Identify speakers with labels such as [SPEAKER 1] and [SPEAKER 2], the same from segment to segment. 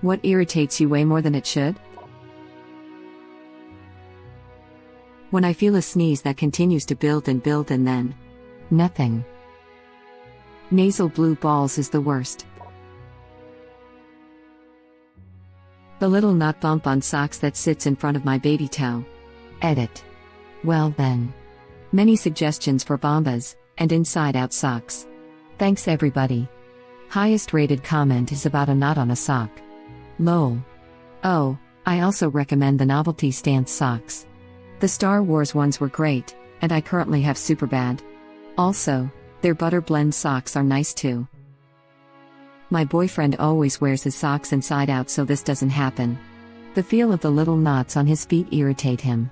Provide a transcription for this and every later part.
[SPEAKER 1] What irritates you way more than it should? When I feel a sneeze that continues to build and then nothing. Nasal blue balls is the worst. The little nut bump on socks that sits in front of my baby toe. Edit. Well then. Many suggestions for bombas and inside-out socks. Thanks everybody. Highest rated comment is about a knot on a sock. Lol. Oh, I also recommend the novelty stance socks. The Star Wars ones were great, and I currently have Superbad. Also, their butter blend socks are nice too. My boyfriend always wears his socks inside out so this doesn't happen. The feel of the little knots on his feet irritate him.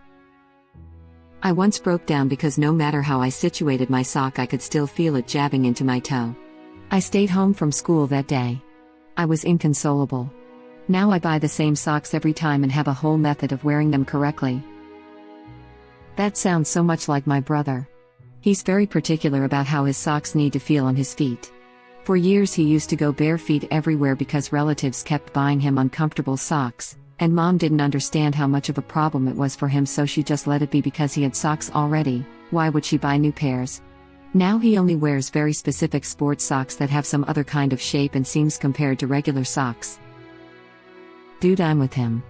[SPEAKER 1] I once broke down because no matter how I situated my sock I could still feel it jabbing into my toe. I stayed home from school that day. I was inconsolable. Now I buy the same socks every time and have a whole method of wearing them correctly. That sounds so much like my brother. He's very particular about how his socks need to feel on his feet. For years he used to go bare feet everywhere because relatives kept buying him uncomfortable socks, and mom didn't understand how much of a problem it was for him, so she just let it be because he had socks already. Why would she buy new pairs? Now he only wears very specific sports socks that have some other kind of shape and seams compared to regular socks. Dude, I'm with him.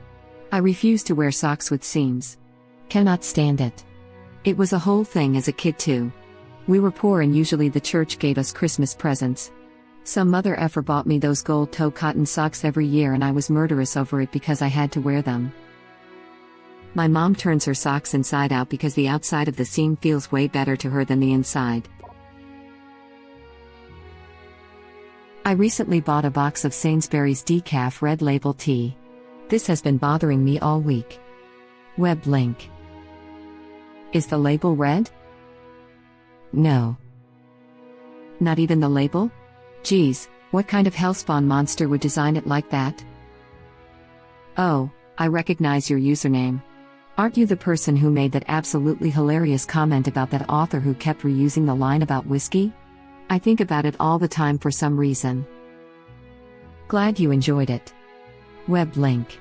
[SPEAKER 1] I refuse to wear socks with seams. Cannot stand it. It was a whole thing as a kid too. We were poor and usually the church gave us Christmas presents. Some mother effer bought me those gold toe cotton socks every year and I was murderous over it because I had to wear them. My mom turns her socks inside out because the outside of the seam feels way better to her than the inside. I recently bought a box of Sainsbury's decaf red label tea. This has been bothering me all week. Web link. Is the label red? No. Not even the label? Geez, what kind of hellspawn monster would design it like that? Oh, I recognize your username. Aren't you the person who made that absolutely hilarious comment about that author who kept reusing the line about whiskey? I think about it all the time for some reason. Glad you enjoyed it. Web link.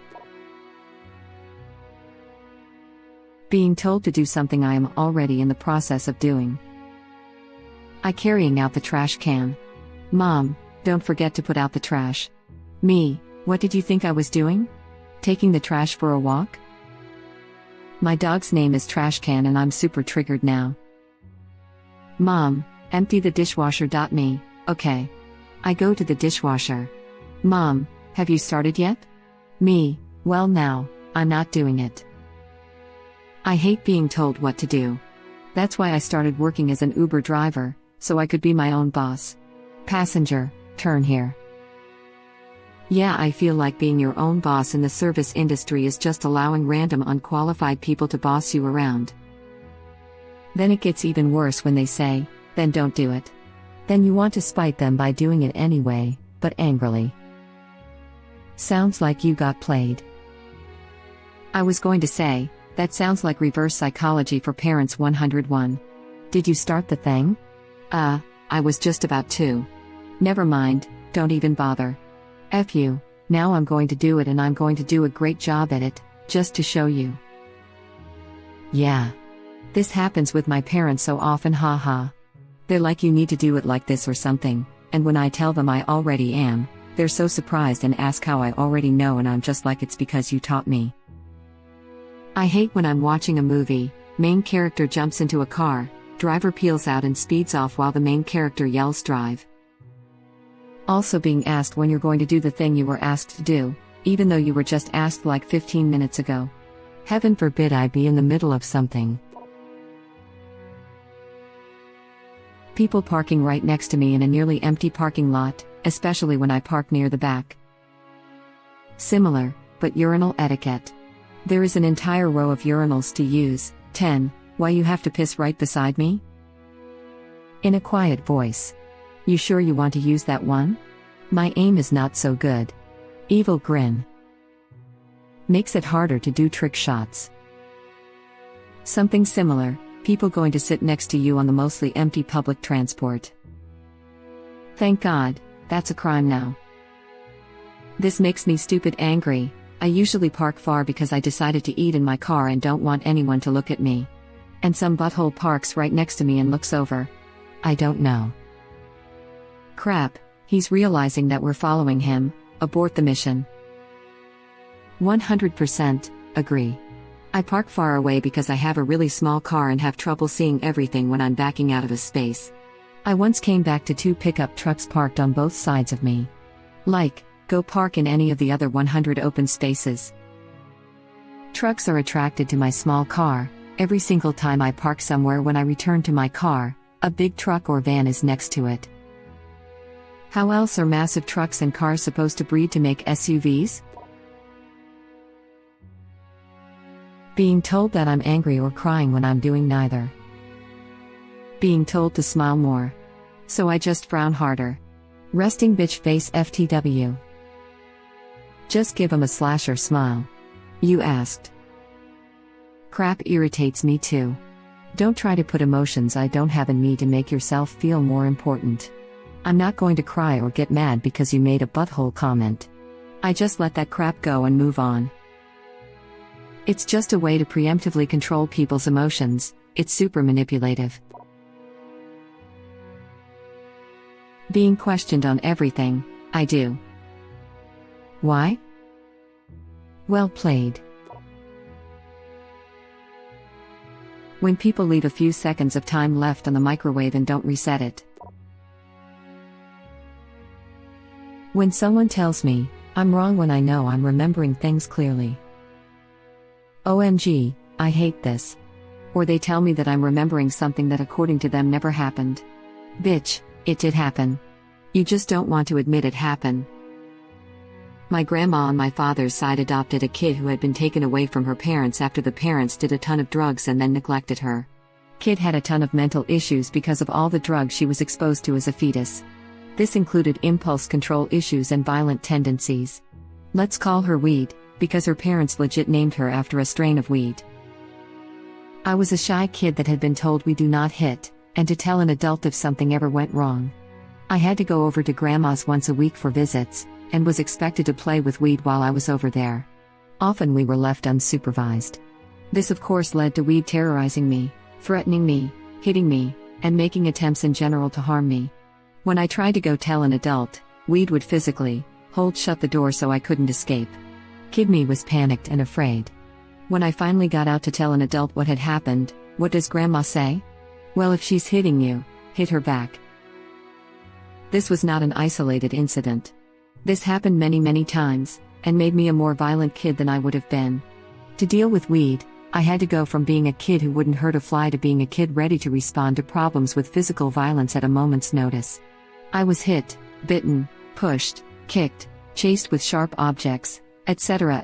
[SPEAKER 1] Being told to do something I am already in the process of doing. I carrying out the trash can. Mom, don't forget to put out the trash. Me, what did you think I was doing? Taking the trash for a walk? My dog's name is Trash Can and I'm super triggered now. Mom, empty the dishwasher. Me, okay. I go to the dishwasher. Mom, have you started yet? Me, well now, I'm not doing it. I hate being told what to do. That's why I started working as an Uber driver, so I could be my own boss. Passenger, turn here. Yeah, I feel like being your own boss in the service industry is just allowing random unqualified people to boss you around. Then it gets even worse when they say, then don't do it. Then you want to spite them by doing it anyway, but angrily. Sounds like you got played. I was going to say, that sounds like reverse psychology for parents 101. Did you start the thing? I was just about to. Never mind, don't even bother. F you, now I'm going to do it and I'm going to do a great job at it, just to show you. Yeah. This happens with my parents so often, haha. They're like, you need to do it like this or something, and when I tell them I already am, they're so surprised and ask how I already know, and I'm just like, it's because you taught me. I hate when I'm watching a movie, main character jumps into a car, driver peels out and speeds off while the main character yells drive. Also being asked when you're going to do the thing you were asked to do, even though you were just asked like 15 minutes ago. Heaven forbid I be in the middle of something. People parking right next to me in a nearly empty parking lot, especially when I park near the back. Similar, but urinal etiquette. There is an entire row of urinals to use. 10. Why you have to piss right beside me? In a quiet voice. You sure you want to use that one? My aim is not so good. Evil grin. Makes it harder to do trick shots. Something similar, people going to sit next to you on the mostly empty public transport. Thank God, that's a crime now. This makes me stupid angry. I usually park far because I decided to eat in my car and don't want anyone to look at me. And some butthole parks right next to me and looks over. I don't know. Crap, he's realizing that we're following him. Abort the mission. 100% agree. I park far away because I have a really small car and have trouble seeing everything when I'm backing out of a space. I once came back to 2 pickup trucks parked on both sides of me. Like, go park in any of the other 100 open spaces. Trucks are attracted to my small car. Every single time I park somewhere, when I return to my car, a big truck or van is next to it. How else are massive trucks and cars supposed to breed to make SUVs? Being told that I'm angry or crying when I'm doing neither. Being told to smile more. So I just frown harder. Resting bitch face FTW. Just give him a slasher smile. You asked. Crap irritates me too. Don't try to put emotions I don't have in me to make yourself feel more important. I'm not going to cry or get mad because you made a butthole comment. I just let that crap go and move on. It's just a way to preemptively control people's emotions. It's super manipulative. Being questioned on everything I do. Why? Well played. When people leave a few seconds of time left on the microwave and don't reset it. When someone tells me I'm wrong when I know I'm remembering things clearly. OMG, I hate this. Or they tell me that I'm remembering something that according to them never happened. Bitch, it did happen. You just don't want to admit it happened. My grandma on my father's side adopted a kid who had been taken away from her parents after the parents did a ton of drugs and then neglected her. Kid had a ton of mental issues because of all the drugs she was exposed to as a fetus. This included impulse control issues and violent tendencies. Let's call her Weed, because her parents legit named her after a strain of weed. I was a shy kid that had been told we do not hit, and to tell an adult if something ever went wrong. I had to go over to grandma's once a week for visits, and was expected to play with Weed while I was over there. Often we were left unsupervised. This of course led to Weed terrorizing me, threatening me, hitting me, and making attempts in general to harm me. When I tried to go tell an adult, Weed would physically hold shut the door so I couldn't escape. Kid me was panicked and afraid. When I finally got out to tell an adult what had happened, what does grandma say? Well, if she's hitting you, hit her back. This was not an isolated incident. This happened many times, and made me a more violent kid than I would have been. To deal with Weed, I had to go from being a kid who wouldn't hurt a fly to being a kid ready to respond to problems with physical violence at a moment's notice. I was hit, bitten, pushed, kicked, chased with sharp objects, etc.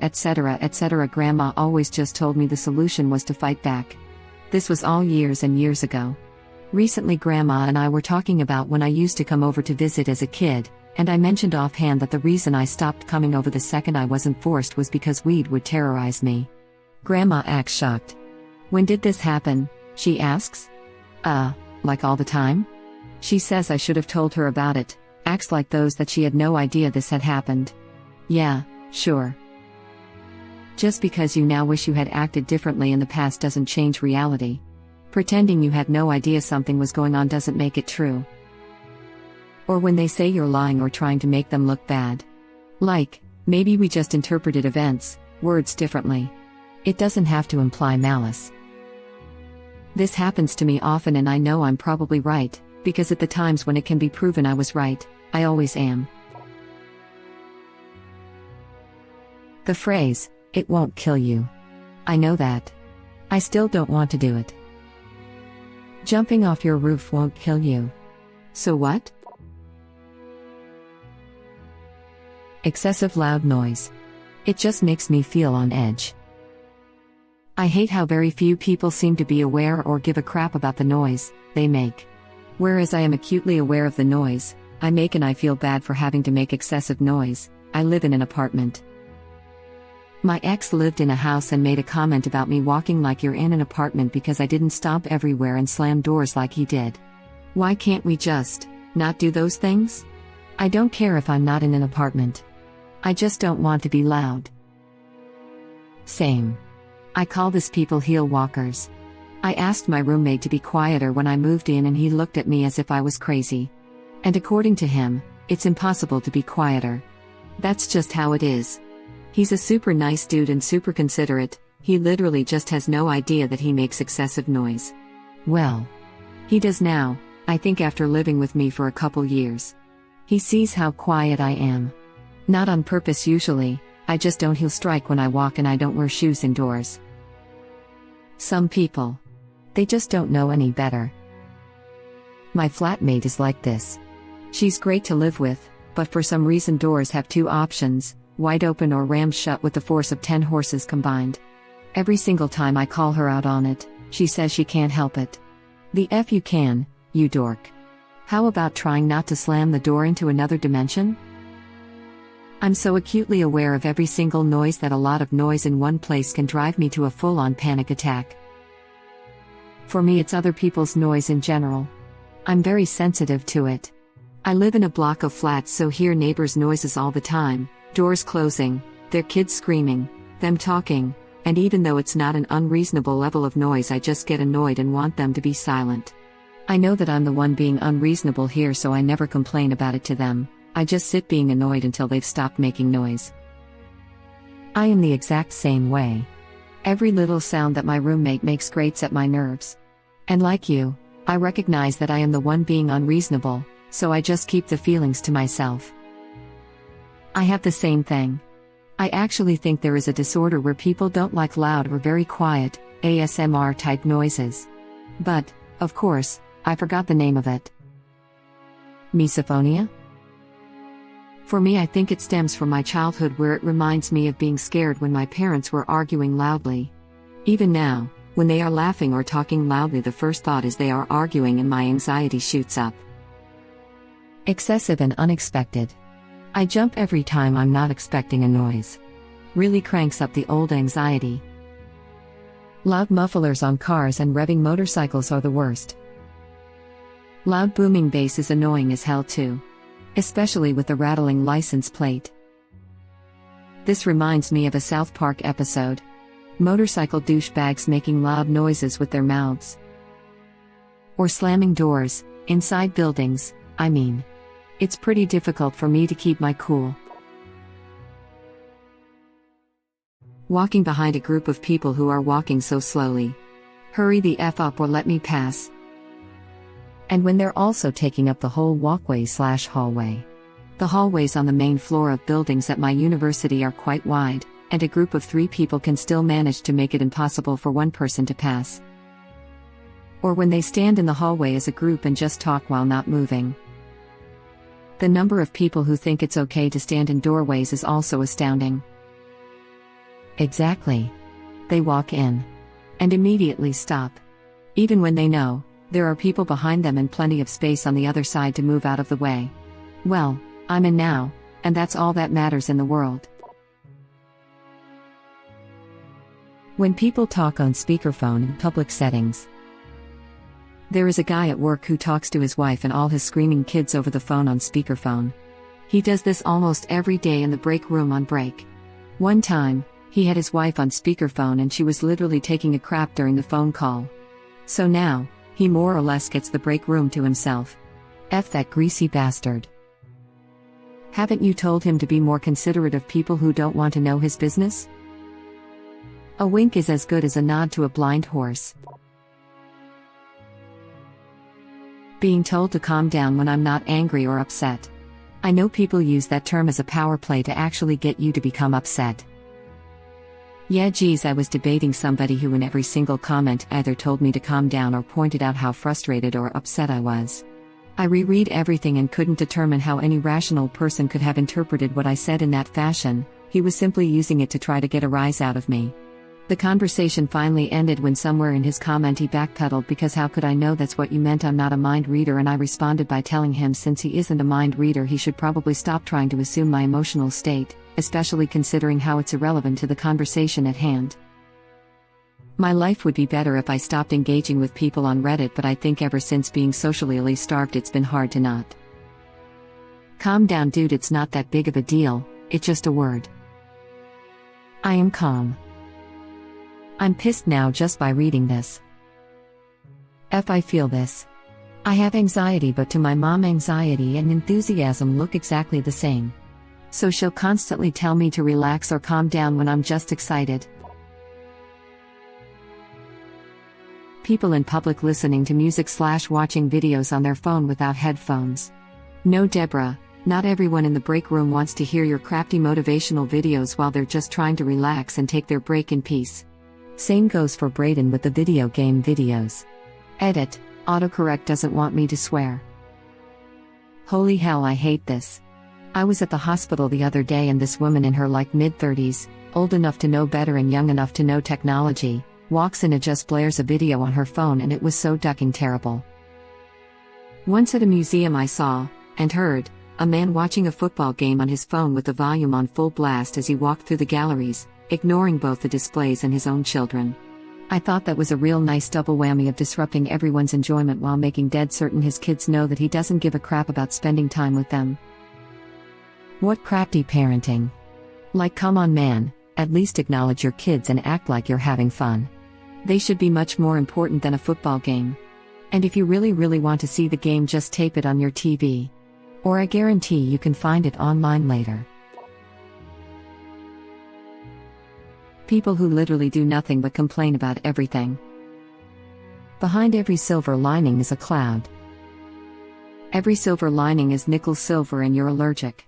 [SPEAKER 1] Grandma always just told me the solution was to fight back. This was all years and years ago. Recently Grandma and I were talking about when I used to come over to visit as a kid, and I mentioned offhand that the reason I stopped coming over the second I wasn't forced was because Weed would terrorize me. Grandma acts shocked. When did this happen? She asks. Like all the time? She says I should have told her about it, acts like those that she had no idea this had happened. Yeah, sure. Just because you now wish you had acted differently in the past doesn't change reality. Pretending you had no idea something was going on doesn't make it true. Or when they say you're lying or trying to make them look bad. Like, maybe we just interpreted events, words differently. It doesn't have to imply malice. This happens to me often and I know I'm probably right, because at the times when it can be proven I was right, I always am. The phrase, "it won't kill you." I know that. I still don't want to do it. Jumping off your roof won't kill you. So what? Excessive loud noise. It just makes me feel on edge. I hate how very few people seem to be aware or give a crap about the noise they make. Whereas I am acutely aware of the noise I make and I feel bad for having to make excessive noise. I live in an apartment. My ex lived in a house and made a comment about me walking like you're in an apartment because I didn't stomp everywhere and slam doors like he did. Why can't we just not do those things? I don't care if I'm not in an apartment. I just don't want to be loud. Same. I call this people heel walkers. I asked my roommate to be quieter when I moved in and he looked at me as if I was crazy. And according to him, it's impossible to be quieter. That's just how it is. He's a super nice dude and super considerate, he literally just has no idea that he makes excessive noise. Well, he does now, I think after living with me for a couple years. He sees how quiet I am. Not on purpose usually, I just don't. He'll strike when I walk and I don't wear shoes indoors. Some people. They just don't know any better. My flatmate is like this. She's great to live with, but for some reason doors have two options, wide open or rammed shut with the force of 10 horses combined. Every single time I call her out on it, she says she can't help it. The F you can, you dork. How about trying not to slam the door into another dimension? I'm so acutely aware of every single noise that a lot of noise in one place can drive me to a full-on panic attack. For me, it's other people's noise in general. I'm very sensitive to it. I live in a block of flats, so hear neighbors' noises all the time, doors closing, their kids screaming, them talking, and even though it's not an unreasonable level of noise, I just get annoyed and want them to be silent. I know that I'm the one being unreasonable here, so I never complain about it to them. I just sit being annoyed until they've stopped making noise. I am the exact same way. Every little sound that my roommate makes grates at my nerves. And like you, I recognize that I am the one being unreasonable, so I just keep the feelings to myself. I have the same thing. I actually think there is a disorder where people don't like loud or very quiet, ASMR type noises. But, of course, I forgot the name of it. Misophonia? For me, I think it stems from my childhood, where it reminds me of being scared when my parents were arguing loudly. Even now, when they are laughing or talking loudly, the first thought is they are arguing and my anxiety shoots up. Excessive and unexpected. I jump every time I'm not expecting a noise. Really cranks up the old anxiety. Loud mufflers on cars and revving motorcycles are the worst. Loud booming bass is annoying as hell too. Especially with the rattling license plate. This reminds me of a South Park episode. Motorcycle douchebags making loud noises with their mouths. Or slamming doors, inside buildings, I mean. It's pretty difficult for me to keep my cool. Walking behind a group of people who are walking so slowly. Hurry the F up or let me pass. And when they're also taking up the whole walkway/hallway. The hallways on the main floor of buildings at my university are quite wide, and a group of 3 people can still manage to make it impossible for one person to pass. Or when they stand in the hallway as a group and just talk while not moving. The number of people who think it's okay to stand in doorways is also astounding. Exactly. They walk in. And immediately stop. Even when they know there are people behind them and plenty of space on the other side to move out of the way. Well, I'm in now, and that's all that matters in the world. When people talk on speakerphone in public settings. There is a guy at work who talks to his wife and all his screaming kids over the phone on speakerphone. He does this almost every day in the break room on break. One time, he had his wife on speakerphone and she was literally taking a crap during the phone call. So now, he more or less gets the break room to himself. F that greasy bastard. Haven't you told him to be more considerate of people who don't want to know his business? A wink is as good as a nod to a blind horse. Being told to calm down when I'm not angry or upset. I know people use that term as a power play to actually get you to become upset. Yeah, geez, I was debating somebody who in every single comment either told me to calm down or pointed out how frustrated or upset I was. I reread everything and couldn't determine how any rational person could have interpreted what I said in that fashion. He was simply using it to try to get a rise out of me. The conversation finally ended when somewhere in his comment he backpedaled because how could I know that's what you meant, I'm not a mind reader, and I responded by telling him since he isn't a mind reader he should probably stop trying to assume my emotional state, especially considering how it's irrelevant to the conversation at hand. My life would be better if I stopped engaging with people on Reddit, but I think ever since being socially starved it's been hard to not. Calm down dude, it's not that big of a deal, it's just a word. I am calm. I'm pissed now just by reading this. I feel this. I have anxiety, but to my mom anxiety and enthusiasm look exactly the same. So she'll constantly tell me to relax or calm down when I'm just excited. People in public listening to music/watching videos on their phone without headphones. No, Deborah, not everyone in the break room wants to hear your crafty motivational videos while they're just trying to relax and take their break in peace. Same goes for Brayden with the video game videos. Edit, autocorrect doesn't want me to swear. Holy hell, I hate this. I was at the hospital the other day and this woman in her mid-30s, old enough to know better and young enough to know technology, walks in and just blares a video on her phone, and it was so ducking terrible. Once at a museum I saw, and heard, a man watching a football game on his phone with the volume on full blast as he walked through the galleries, ignoring both the displays and his own children. I thought that was a real nice double whammy of disrupting everyone's enjoyment while making dead certain his kids know that he doesn't give a crap about spending time with them. What crafty parenting. Come on man, at least acknowledge your kids and act like you're having fun. They should be much more important than a football game. And if you really want to see the game, just tape it on your TV. Or I guarantee you can find it online later. People who literally do nothing but complain about everything. Behind every silver lining is a cloud. Every silver lining is nickel silver and you're allergic.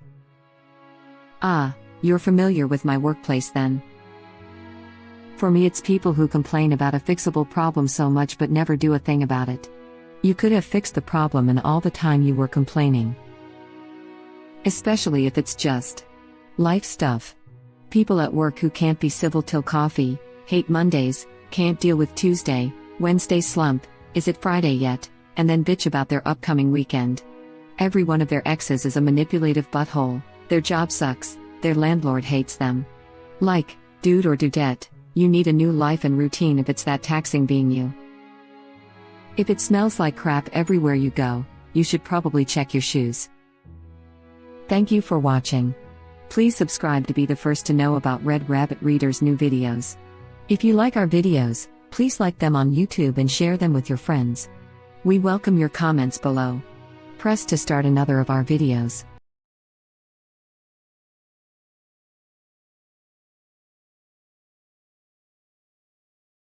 [SPEAKER 1] Ah, you're familiar with my workplace then. For me, it's people who complain about a fixable problem so much but never do a thing about it. You could have fixed the problem in all the time you were complaining. Especially if it's just life stuff. People at work who can't be civil till coffee, hate Mondays, can't deal with Tuesday, Wednesday slump, is it Friday yet, and then bitch about their upcoming weekend. Every one of their exes is a manipulative butthole, their job sucks, their landlord hates them. Dude or dudette, you need a new life and routine if it's that taxing being you. If it smells like crap everywhere you go, you should probably check your shoes. Thank you for watching. Please subscribe to be the first to know about Red Rabbit Reader's new videos. If you like our videos, please like them on YouTube and share them with your friends. We welcome your comments below. Press to start another of our videos.